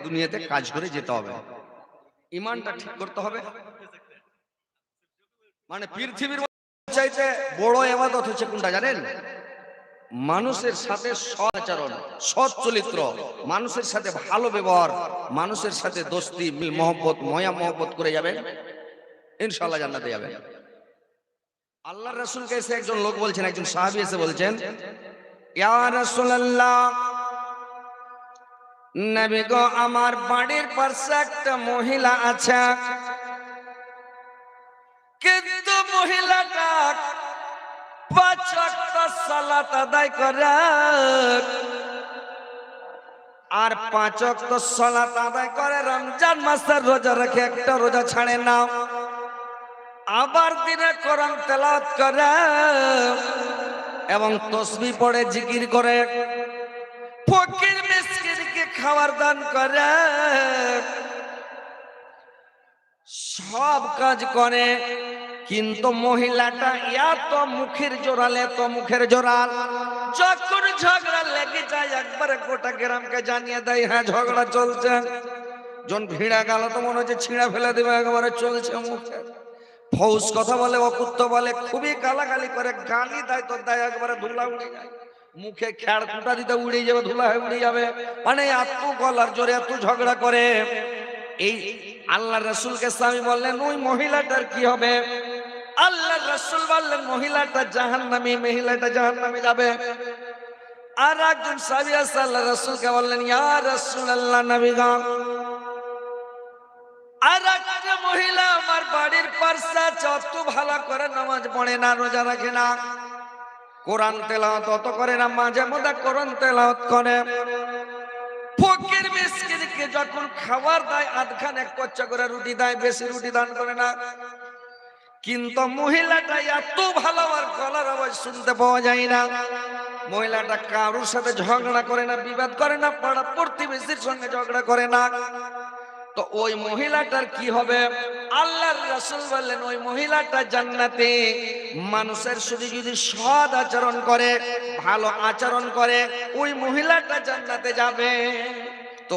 দুনিয়াতে কাজ করে যেতে হবে, ইমানটা ঠিক করতে হবে। মানে পৃথিবীর চাইতে বড় ইবাদত হচ্ছে কোনটা জানেন? মানুষের সাথে সদাচরণ, সৎ চরিত্র, মানুষের সাথে ভালো ব্যবহার, মানুষের সাথে দোস্তি, মিল মহব্বত, ময়া মহব্বত করে যাবেন, ইনশাআল্লাহ জান্নাতে যাবেন। আল্লাহর রাসূলকে এসে একজন লোক বলছেন, একজন সাহাবী এসে বলছেন, ইয়া রাসূলুল্লাহ, নবী গো, আমার বাড়ির পাশে একটা মহিলা আছে, কিন্তু মহিলাটা 5 ওয়াক্ত সালাত আদায় করে, আর 5 ওয়াক্ত সালাত আদায় করে, রমজান মাসের রোজা রাখে, একটা রোজা ছাড়ে না, আবার দিনে কোরআন তেলাওয়াত করে এবং তাসবিহ পড়ে, জিকির করে, ফকির মিসকিনকে খাবার দান করে, সব কাজ করে, কিন্তু মহিলাটা এত মুখের জোরাল, এত মুখের জোরাল, যখন ঝগড়া লেগে যায় একবারে গোটা গ্রামকে জানিয়ে দেয়, হ্যাঁ ঝগড়া চলছে। যখন ভিড়া গেল তো মনে হচ্ছে ছিঁড়া ফেলে দেবে, একবারে চলছে মুখে ফৌস কথা বলে, অকুত্ত বলে, খুবই গালাগালি করে, গালি দেয় তো দেয়, একবারে ধুলা উড়ে যায়, মুখে খেড় কুটা দিতে উড়ে যাবে, ধুলা হয়ে উড়ে যাবে, মানে এত গলার জোরে এত ঝগড়া করে। এই আল্লাহ রাসূলকে স্বামী বললেন, ওই মহিলাটার কি হবে? আল্লাহ রাসূল বললেন, মহিলাটা জাহান্নামী, মহিলাটা জাহান্নামে যাবে। আর একজন সাহাবী আছে, আল্লাহ রাসূলকে বললেন, ইয়া রাসূলুল্লাহ, নবী গো, আর একটা মহিলা আমার বাড়ির পাশে আছে, অত ভালো করে নামাজ পড়ে না, রোজা রাখে না, কোরআন তেলাওয়াত অত করে না, মাঝে মধ্যে কোরআন তেলাওয়াত করে, ফকির মিসকিনকে যখন খাবার দেয় আধখান এক কচ্চা করে রুটি দেয়, বেশি রুটি দান করে না। কিন্তু মহিলাটা এত ভালো, আর গলার আওয়াজ শুনতে পাওয়া যায় না, মহিলাটা কারোর সাথে ঝগড়া করে না, বিবাদ করে না, পাড়া প্রতিবেশীর সঙ্গে ঝগড়া করে না। তো ওই মহিলাটার কি হবে? আল্লাহর রাসূল বললেন, ওই মহিলাটা জান্নাতে, মানুষের সাথে যদি সৎ আচরণ করে, ভালো আচরণ করে, ওই মহিলাটা জান্নাতে যাবে। তো